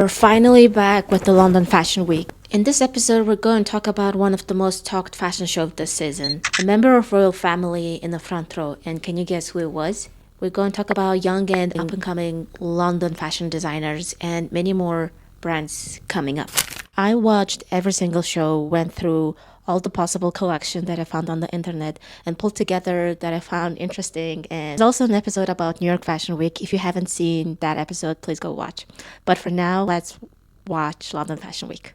We're finally back with the London Fashion Week. In this episode, we're going to talk about one of the most talked fashion shows this season. A member of royal family in the front row, and can you guess who it was? We're going to talk about young and up-and-coming London fashion designers and many more brands coming up. I watched every single show, went through all the possible collection that I found on the internet and pulled together that I found interesting. And there's also an episode about New York Fashion Week. If you haven't seen that episode, please go watch. But for now, let's watch London Fashion Week.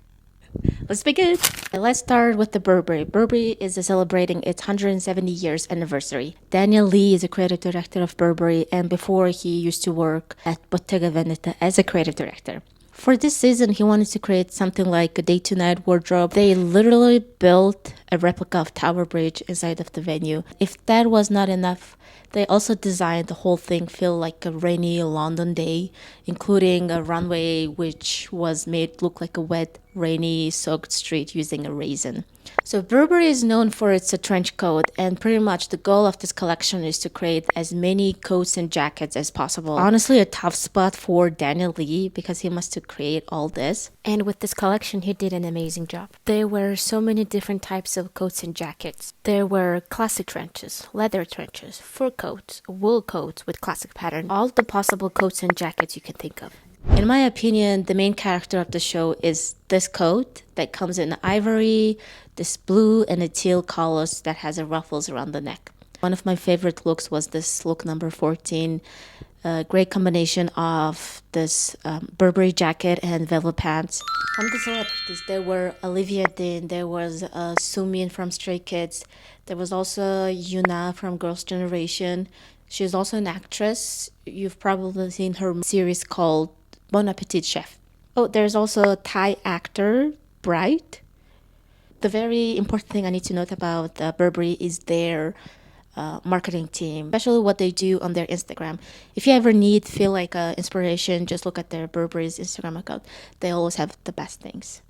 Let's begin. Let's start with the Burberry. Burberry is celebrating its 170 years anniversary. Daniel Lee is a creative director of Burberry, and before he used to work at Bottega Veneta as a creative director. For this season, he wanted to create something like a day-to-night wardrobe. They literally built a replica of Tower Bridge inside of the venue. If that was not enough, they also designed the whole thing feel like a rainy London day, including a runway which was made look like a wet, rainy, soaked street using a raisin. So Burberry is known for its trench coat, and pretty much the goal of this collection is to create as many coats and jackets as possible. Honestly, a tough spot for Daniel Lee because he must to create all this. And with this collection, he did an amazing job. There were so many different types of coats and jackets. There were classic trenches, leather trenches, fur coats, wool coats with classic pattern, all the possible coats and jackets you can think of. In my opinion, the main character of the show is this coat that comes in ivory, this blue and a teal colors that has a ruffles around the neck. One of my favorite looks was this look number 14. A great combination of this Burberry jacket and velvet pants. From the celebrities, there were Olivia Dean, there was Sumin from Stray Kids, there was also Yuna from Girls' Generation. She's also an actress. You've probably seen her series called Bon Appetit Chef. Oh, there's also a Thai actor, Bright. The very important thing I need to note about Burberry is their marketing team, especially what they do on their Instagram. If you ever feel like inspiration, just look at their Burberry's Instagram account. They always have the best things.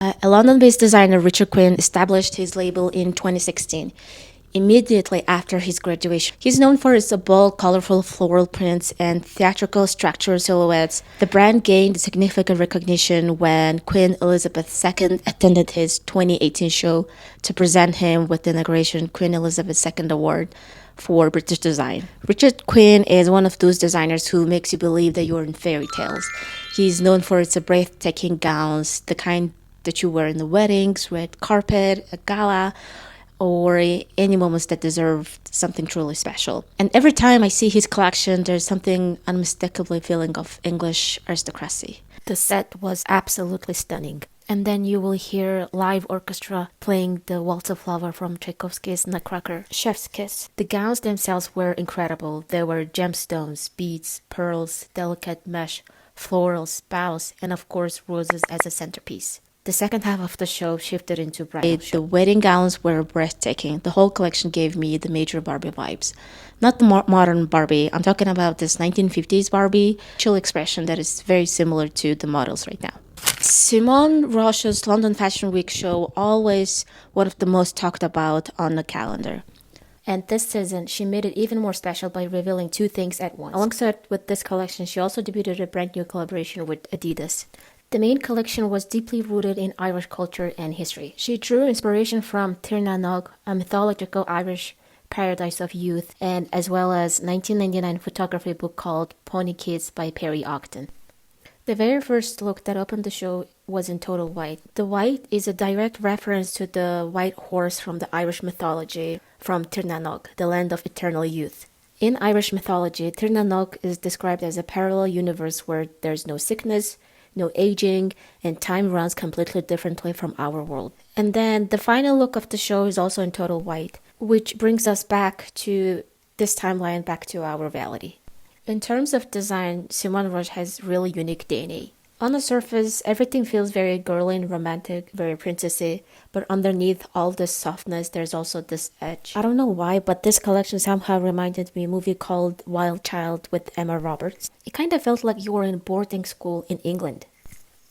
A London-based designer, Richard Quinn, established his label in 2016. Immediately after his graduation. He's known for his bold, colorful floral prints and theatrical structural silhouettes. The brand gained significant recognition when Queen Elizabeth II attended his 2018 show to present him with the inauguration Queen Elizabeth II Award for British design. Richard Quinn is one of those designers who makes you believe that you're in fairy tales. He's known for its breathtaking gowns, the kind that you wear in the weddings, red carpet, a gala, or any moments that deserve something truly special. And every time I see his collection, there's something unmistakably feeling of English aristocracy. The set was absolutely stunning. And then you will hear live orchestra playing the Waltz of Flower from Tchaikovsky's Nutcracker, Chef's Kiss. The gowns themselves were incredible. There were gemstones, beads, pearls, delicate mesh, florals, bows, and of course roses as a centerpiece. The second half of the show shifted into bridal. The wedding gowns were breathtaking. The whole collection gave me the major Barbie vibes. Not the modern Barbie. I'm talking about this 1950s Barbie chill expression that is very similar to the models right now. Simone Rocha's London Fashion Week show, always one of the most talked about on the calendar. And this season, she made it even more special by revealing two things at once. Alongside with this collection, she also debuted a brand new collaboration with Adidas. The main collection was deeply rooted in Irish culture and history. She drew inspiration from Tir na Nog, a mythological Irish paradise of youth, and as well as 1999 photography book called Pony Kids by Perry Ogden. The very first look that opened the show was in total white. The white is a direct reference to the white horse from the Irish mythology from Tir na Nog, the land of eternal youth. In Irish mythology, Tir na Nog is described as a parallel universe where there's no sickness, no aging, and time runs completely differently from our world. And then the final look of the show is also in total white, which brings us back to this timeline, back to our reality. In terms of design, Simone Rocha has really unique DNA. On the surface, everything feels very girly and romantic, very princessy, but underneath all this softness, there's also this edge. I don't know why, but this collection somehow reminded me of a movie called Wild Child with Emma Roberts. It kind of felt like you were in boarding school in England.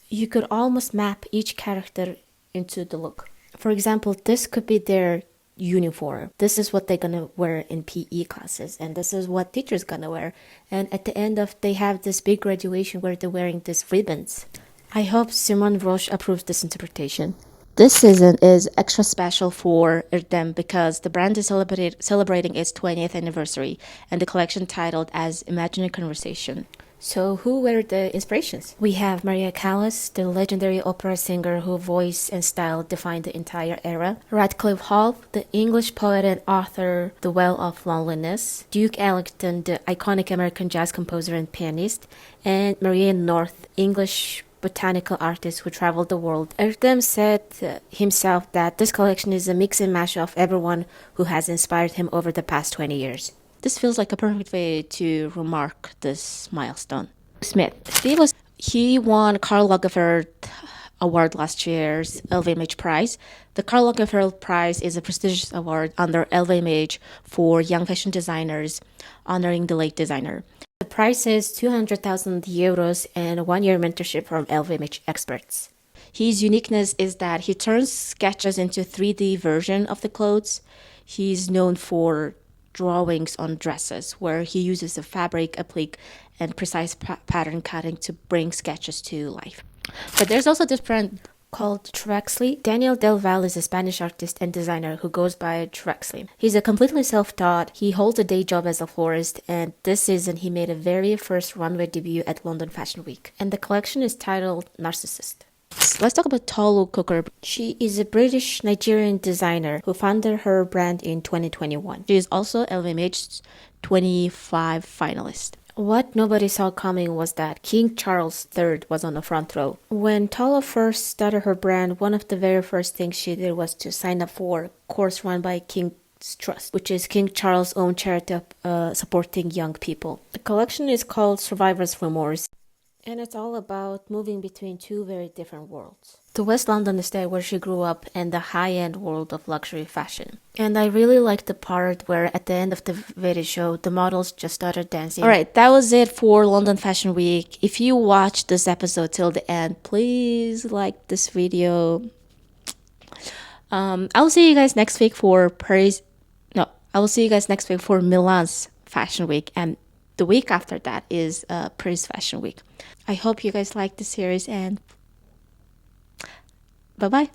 You could almost map each character into the look. For example, this could be their uniform. This is what they're gonna wear in PE classes, and this is what teachers gonna wear. And at the end of, they have this big graduation where they're wearing these ribbons. I hope Simone Rocha approves this interpretation. This season is extra special for Erdem because the brand is celebrating its 20th anniversary, and the collection titled as Imaginary Conversation. So who were the inspirations? We have Maria Callas, the legendary opera singer whose voice and style defined the entire era. Radcliffe Hall, the English poet and author The Well of Loneliness. Duke Ellington, the iconic American jazz composer and pianist. And Maria North, English botanical artist who traveled the world. Erdem said himself that this collection is a mix and mash of everyone who has inspired him over the past 20 years. This feels like a perfect way to remark this milestone. Smith. He won Karl Lagerfeld Award last year's LVMH prize. The Karl Lagerfeld Prize is a prestigious award under LVMH for young fashion designers, honoring the late designer. The price is 200,000 euros and a one-year mentorship from LVMH experts. His uniqueness is that he turns sketches into 3D version of the clothes. He's known for drawings on dresses where he uses a fabric applique and precise pattern cutting to bring sketches to life. But there's also this brand called Trexley. Daniel Del Valle is a Spanish artist and designer who goes by Trexley. He's a completely self-taught. He holds a day job as a florist, and this season he made a very first runway debut at London Fashion Week. And the collection is titled Narcissist. Let's talk about Tolu Cooker. She is a British Nigerian designer who founded her brand in 2021. She is also LVMH's 25 finalist. What nobody saw coming was that King Charles III was on the front row. When Tolu first started her brand, one of the very first things she did was to sign up for a course run by King's Trust, which is King Charles' own charity supporting young people. The collection is called Survivor's Remorse, and it's all about moving between two very different worlds. The West London estate where she grew up and the high-end world of luxury fashion. And I really liked the part where at the end of the video show, the models just started dancing. Alright, that was it for London Fashion Week. If you watched this episode till the end, please like this video. I'll see you guys next week for I will see you guys next week for Milan's Fashion Week, and the week after that is Paris Fashion Week. I hope you guys like the series, and bye-bye.